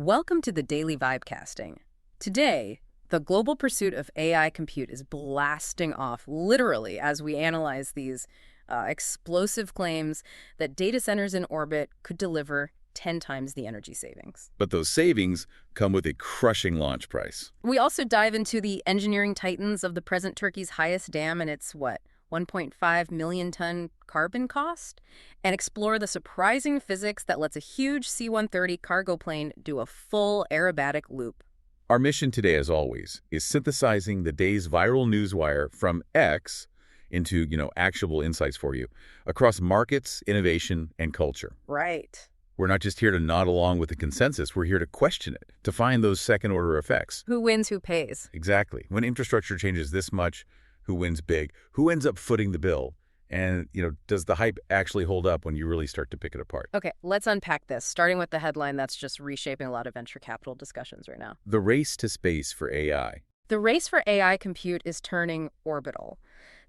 Welcome to the Daily Vibecasting. Today, the global pursuit of AI compute is blasting off, literally, as we analyze these explosive claims that data centers in orbit could deliver 10 times the energy savings. But those savings come with a crushing launch price. We also dive into the engineering titans of the present Turkey's highest dam and its, 1.5 million ton carbon cost, and explore the surprising physics that lets a huge C-130 cargo plane do a full aerobatic loop. Our mission today, as always, is synthesizing the day's viral newswire from X into, actionable insights for you across markets, innovation, and culture. Right. We're not just here to nod along with the consensus. We're here to question it, to find those second-order effects. Who wins, who pays? Exactly. When infrastructure changes this much, who wins big? Who ends up footing the bill? And, does the hype actually hold up when you really start to pick it apart? Okay, let's unpack this, starting with the headline that's just reshaping a lot of venture capital discussions right now. The race to space for AI. The race for AI compute is turning orbital.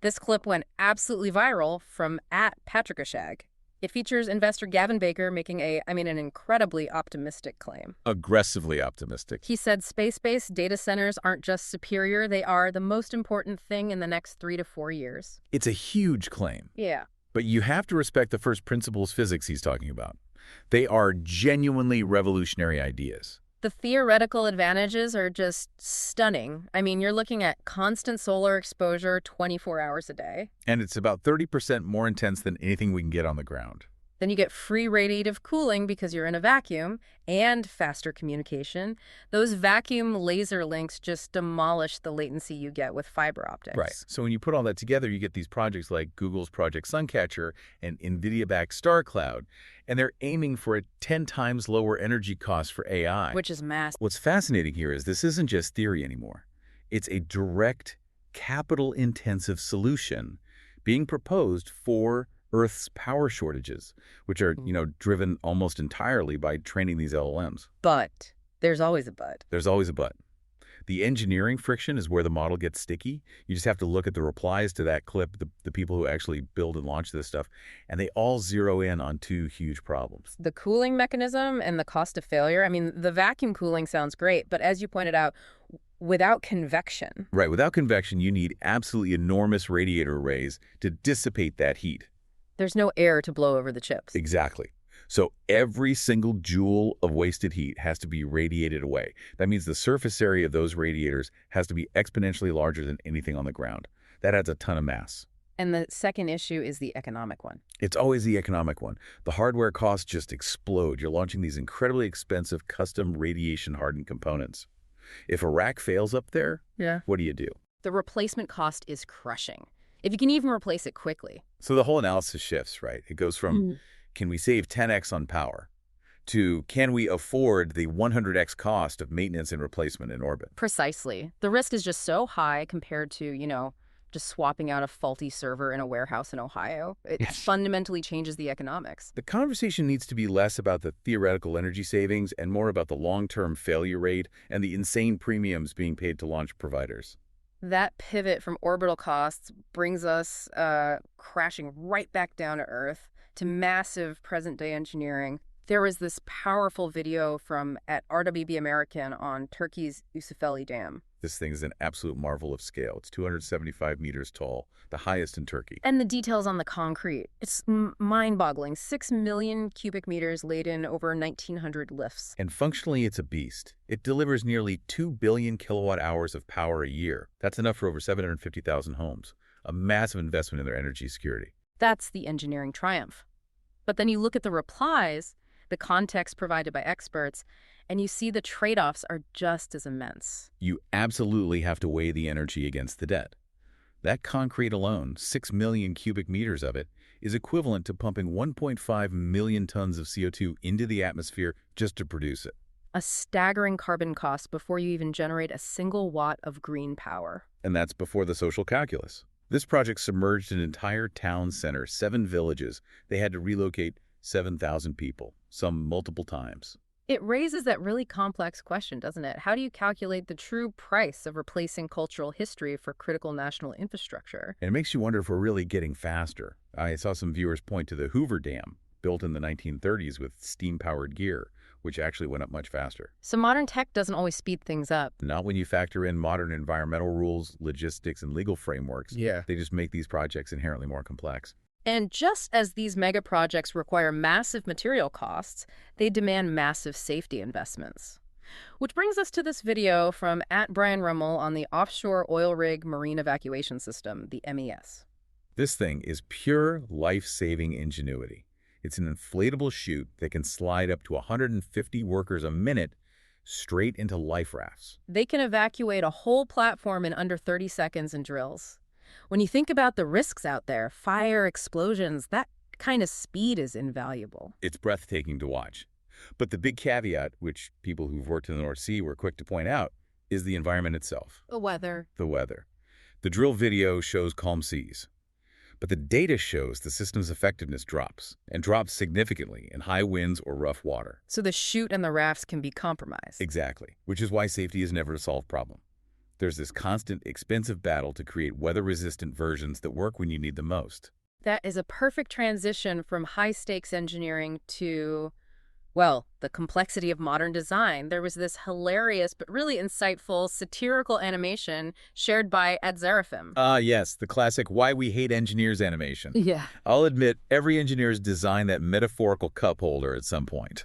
This clip went absolutely viral from @PatrickAshag. It features investor Gavin Baker making an incredibly optimistic claim. Aggressively optimistic. He said space-based data centers aren't just superior, they are the most important thing in the next 3 to 4 years. It's a huge claim. Yeah. But you have to respect the first principles physics he's talking about. They are genuinely revolutionary ideas. The theoretical advantages are just stunning. You're looking at constant solar exposure 24 hours a day. And it's about 30% more intense than anything we can get on the ground. Then you get free radiative cooling because you're in a vacuum and faster communication. Those vacuum laser links just demolish the latency you get with fiber optics. Right. So when you put all that together, you get these projects like Google's Project Suncatcher and NVIDIA-backed StarCloud, and they're aiming for a 10 times lower energy cost for AI. Which is massive. What's fascinating here is this isn't just theory anymore. It's a direct, capital-intensive solution being proposed for Earth's power shortages, which are, driven almost entirely by training these LLMs. But there's always a but. There's always a but. The engineering friction is where the model gets sticky. You just have to look at the replies to that clip, the people who actually build and launch this stuff, and they all zero in on two huge problems. The cooling mechanism and the cost of failure. The vacuum cooling sounds great, but as you pointed out, without convection. Right. Without convection, you need absolutely enormous radiator arrays to dissipate that heat. There's no air to blow over the chips. Exactly. So every single joule of wasted heat has to be radiated away. That means the surface area of those radiators has to be exponentially larger than anything on the ground. That adds a ton of mass. And the second issue is the economic one. It's always the economic one. The hardware costs just explode. You're launching these incredibly expensive custom radiation-hardened components. If a rack fails up there, what do you do? The replacement cost is crushing, if you can even replace it quickly. So the whole analysis shifts, right? It goes from, can we save 10x on power, to can we afford the 100x cost of maintenance and replacement in orbit? Precisely. The risk is just so high compared to, just swapping out a faulty server in a warehouse in Ohio. It fundamentally changes the economics. The conversation needs to be less about the theoretical energy savings and more about the long-term failure rate and the insane premiums being paid to launch providers. That pivot from orbital costs brings us crashing right back down to Earth to massive present-day engineering. There was this powerful video from @RWB American on Turkey's Usufeli Dam. This thing is an absolute marvel of scale. It's 275 meters tall, the highest in Turkey. And the details on the concrete. It's mind-boggling. 6 million cubic meters laid in over 1,900 lifts. And functionally, it's a beast. It delivers nearly 2 billion kilowatt hours of power a year. That's enough for over 750,000 homes. A massive investment in their energy security. That's the engineering triumph. But then you look at the replies, the context provided by experts, and you see the trade-offs are just as immense. You absolutely have to weigh the energy against the debt. That concrete alone, 6 million cubic meters of it, is equivalent to pumping 1.5 million tons of CO2 into the atmosphere just to produce it. A staggering carbon cost before you even generate a single watt of green power. And that's before the social calculus. This project submerged an entire town center, 7 villages. They had to relocate 7,000 people, some multiple times. It raises that really complex question, doesn't it? How do you calculate the true price of replacing cultural history for critical national infrastructure? And it makes you wonder if we're really getting faster. I saw some viewers point to the Hoover Dam, built in the 1930s with steam-powered gear, which actually went up much faster. So modern tech doesn't always speed things up. Not when you factor in modern environmental rules, logistics, and legal frameworks. Yeah. They just make these projects inherently more complex. And just as these mega projects require massive material costs, they demand massive safety investments. Which brings us to this video from @BrianRummel on the offshore oil rig marine evacuation system, the MES. This thing is pure life-saving ingenuity. It's an inflatable chute that can slide up to 150 workers a minute straight into life rafts. They can evacuate a whole platform in under 30 seconds in drills. When you think about the risks out there, fire, explosions, that kind of speed is invaluable. It's breathtaking to watch. But the big caveat, which people who've worked in the North Sea were quick to point out, is the environment itself. The weather. The weather. The drill video shows calm seas. But the data shows the system's effectiveness drops, and drops significantly in high winds or rough water. So the chute and the rafts can be compromised. Exactly, which is why safety is never a solved problem. There's this constant, expensive battle to create weather-resistant versions that work when you need them most. That is a perfect transition from high-stakes engineering to, well, the complexity of modern design. There was this hilarious but really insightful satirical animation shared by @Zeraphim. Yes, the classic why we hate engineers animation. Yeah. I'll admit, every engineer's designed that metaphorical cup holder at some point.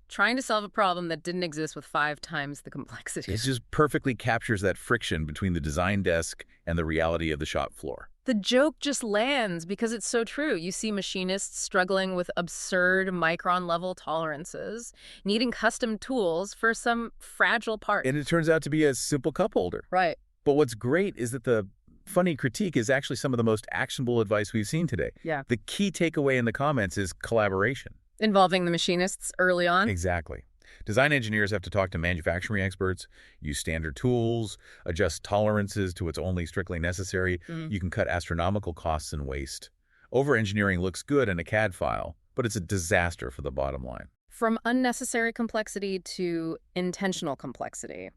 Trying to solve a problem that didn't exist with 5 times the complexity. It just perfectly captures that friction between the design desk and the reality of the shop floor. The joke just lands because it's so true. You see machinists struggling with absurd micron-level tolerances, needing custom tools for some fragile part. And it turns out to be a simple cup holder. Right. But what's great is that the funny critique is actually some of the most actionable advice we've seen today. Yeah. The key takeaway in the comments is collaboration. Involving the machinists early on? Exactly. Design engineers have to talk to manufacturing experts, use standard tools, adjust tolerances to what's only strictly necessary. You can cut astronomical costs and waste. Over-engineering looks good in a CAD file, but it's a disaster for the bottom line. From unnecessary complexity to intentional complexity.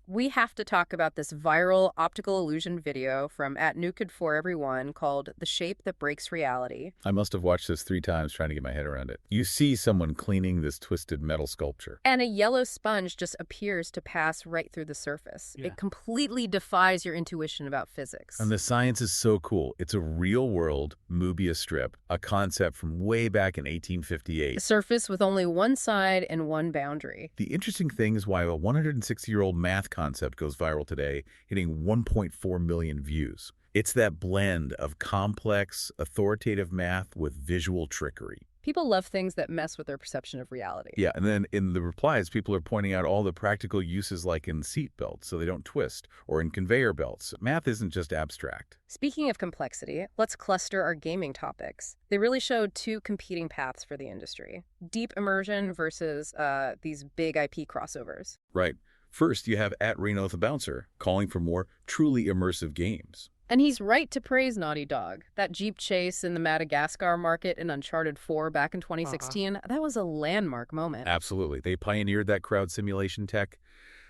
We have to talk about this viral optical illusion video from @NukeIt4Everyone called The Shape That Breaks Reality. I must have watched this 3 times trying to get my head around it. You see someone cleaning this twisted metal sculpture. And a yellow sponge just appears to pass right through the surface. Yeah. It completely defies your intuition about physics. And the science is so cool. It's a real-world Möbius strip, a concept from way back in A 1858. surface with only one side and one boundary. The interesting thing is why a 160-year-old math concept goes viral today, hitting 1.4 million views. It's that blend of complex, authoritative math with visual trickery. People love things that mess with their perception of reality. Yeah, and then in the replies, people are pointing out all the practical uses like in seat belts so they don't twist, or in conveyor belts. Math isn't just abstract. Speaking of complexity, let's cluster our gaming topics. They really showed 2 competing paths for the industry. Deep immersion versus these big IP crossovers. Right. First, you have @Reno the Bouncer calling for more truly immersive games. And he's right to praise Naughty Dog. That Jeep chase in the Madagascar market in Uncharted 4 back in 2016, that was a landmark moment. Absolutely. They pioneered that crowd simulation tech.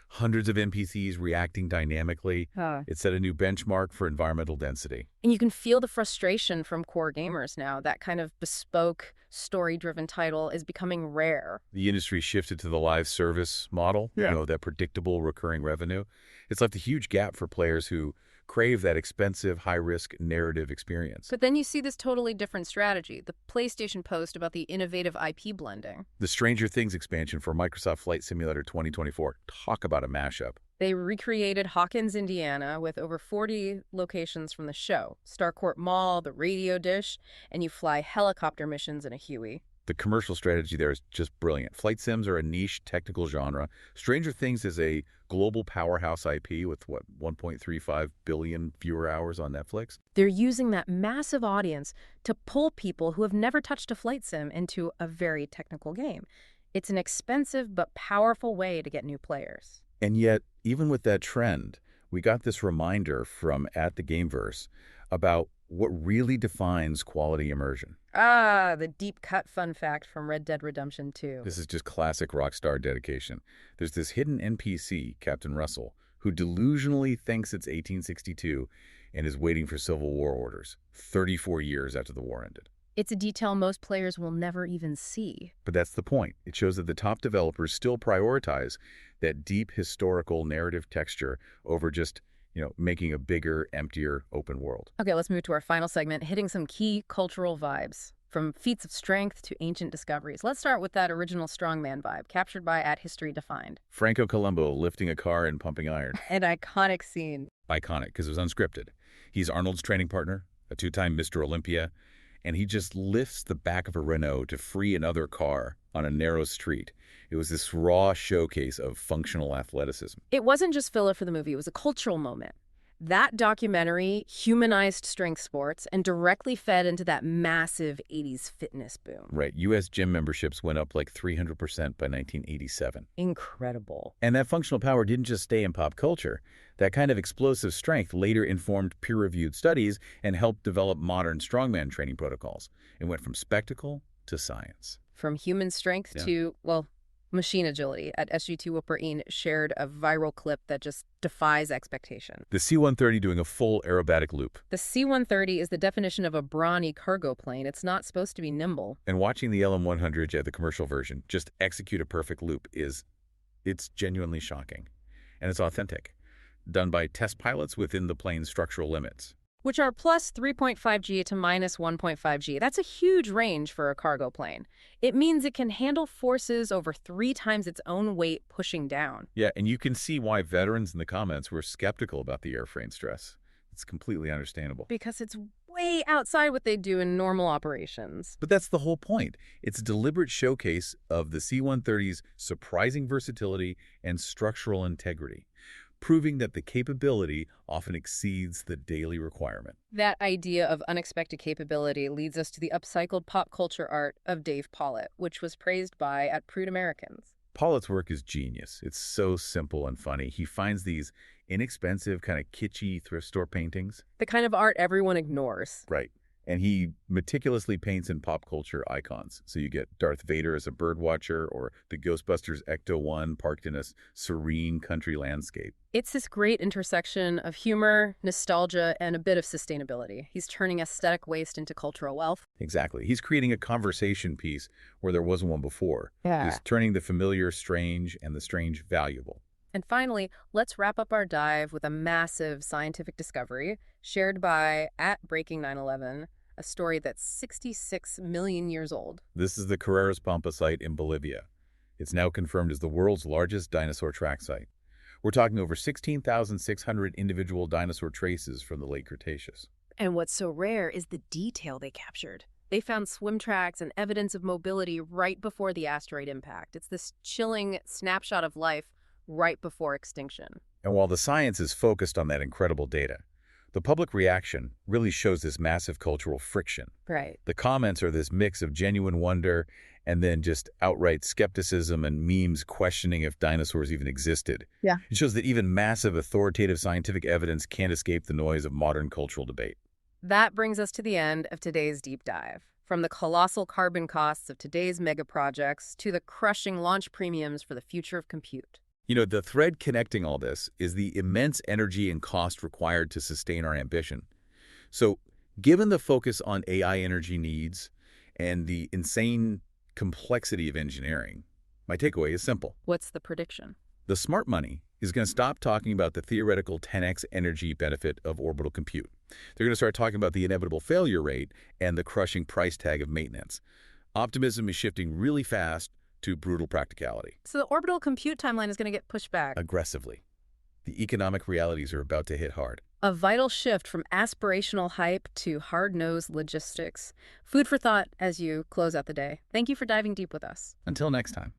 Hundreds of NPCs reacting dynamically. It set a new benchmark for environmental density. And you can feel the frustration from core gamers now. That kind of bespoke, story-driven title is becoming rare. The industry shifted to the live service model, Yeah. that predictable recurring revenue. It's left a huge gap for players who crave that expensive, high-risk narrative experience. But then you see this totally different strategy, the PlayStation post about the innovative IP blending. The Stranger Things expansion for Microsoft Flight Simulator 2024. Talk about a mashup. They recreated Hawkins, Indiana, with over 40 locations from the show. Starcourt Mall, the radio dish, and you fly helicopter missions in a Huey. The commercial strategy there is just brilliant. Flight sims are a niche technical genre. Stranger Things is a global powerhouse IP with, 1.35 billion viewer hours on Netflix. They're using that massive audience to pull people who have never touched a flight sim into a very technical game. It's an expensive but powerful way to get new players. And yet, even with that trend, we got this reminder from @TheGameverse about what really defines quality immersion. The deep cut fun fact from Red Dead Redemption 2. This is just classic Rockstar dedication. There's this hidden NPC, Captain Russell, who delusionally thinks it's 1862 and is waiting for Civil War orders 34 years after the war ended. It's a detail most players will never even see. But that's the point. It shows that the top developers still prioritize that deep historical narrative texture over just, making a bigger, emptier, open world. Okay, let's move to our final segment, hitting some key cultural vibes. From feats of strength to ancient discoveries. Let's start with that original strongman vibe, captured by At History Defined. Franco Columbu lifting a car and pumping iron. An iconic scene. Iconic, because it was unscripted. He's Arnold's training partner, a two-time Mr. Olympia, and he just lifts the back of a Renault to free another car on a narrow street. It was this raw showcase of functional athleticism. It wasn't just filler for the movie, it was a cultural moment. That documentary humanized strength sports and directly fed into that massive 80s fitness boom. Right. U.S. gym memberships went up like 300% by 1987. Incredible. And that functional power didn't just stay in pop culture. That kind of explosive strength later informed peer-reviewed studies and helped develop modern strongman training protocols. It went from spectacle to science. From human strength to, machine agility. At SG2 Wupperine shared a viral clip that just defies expectation. The C-130 doing a full aerobatic loop. The C-130 is the definition of a brawny cargo plane. It's not supposed to be nimble. And watching the LM-100 the commercial version just execute a perfect loop it's genuinely shocking. And it's authentic. Done by test pilots within the plane's structural limits. Which are plus 3.5 G to minus 1.5 G. That's a huge range for a cargo plane. It means it can handle forces over 3 times its own weight pushing down. Yeah, and you can see why veterans in the comments were skeptical about the airframe stress. It's completely understandable. Because it's way outside what they do in normal operations. But that's the whole point. It's a deliberate showcase of the C-130's surprising versatility and structural integrity, proving that the capability often exceeds the daily requirement. That idea of unexpected capability leads us to the upcycled pop culture art of Dave Pollitt, which was praised by At Prude Americans. Pollitt's work is genius. It's so simple and funny. He finds these inexpensive, kind of kitschy thrift store paintings. The kind of art everyone ignores. Right. And he meticulously paints in pop culture icons. So you get Darth Vader as a bird watcher or the Ghostbusters Ecto-1 parked in a serene country landscape. It's this great intersection of humor, nostalgia, and a bit of sustainability. He's turning aesthetic waste into cultural wealth. Exactly. He's creating a conversation piece where there wasn't one before. Yeah. He's turning the familiar strange and the strange valuable. And finally, let's wrap up our dive with a massive scientific discovery shared by At Breaking 9/11, a story that's 66 million years old. This is the Carreras Pampa site in Bolivia. It's now confirmed as the world's largest dinosaur track site. We're talking over 16,600 individual dinosaur traces from the late Cretaceous. And what's so rare is the detail they captured. They found swim tracks and evidence of mobility right before the asteroid impact. It's this chilling snapshot of life right before extinction. And while the science is focused on that incredible data, the public reaction really shows this massive cultural friction. Right. The comments are this mix of genuine wonder and then just outright skepticism and memes questioning if dinosaurs even existed. Yeah. It shows that even massive authoritative scientific evidence can't escape the noise of modern cultural debate. That brings us to the end of today's deep dive. From the colossal carbon costs of today's mega projects to the crushing launch premiums for the future of compute. The thread connecting all this is the immense energy and cost required to sustain our ambition. So, given the focus on AI energy needs and the insane complexity of engineering, my takeaway is simple. What's the prediction? The smart money is going to stop talking about the theoretical 10x energy benefit of orbital compute. They're going to start talking about the inevitable failure rate and the crushing price tag of maintenance. Optimism is shifting really fast to brutal practicality. So the orbital compute timeline is going to get pushed back. Aggressively. The economic realities are about to hit hard. A vital shift from aspirational hype to hard-nosed logistics. Food for thought as you close out the day. Thank you for diving deep with us. Until next time.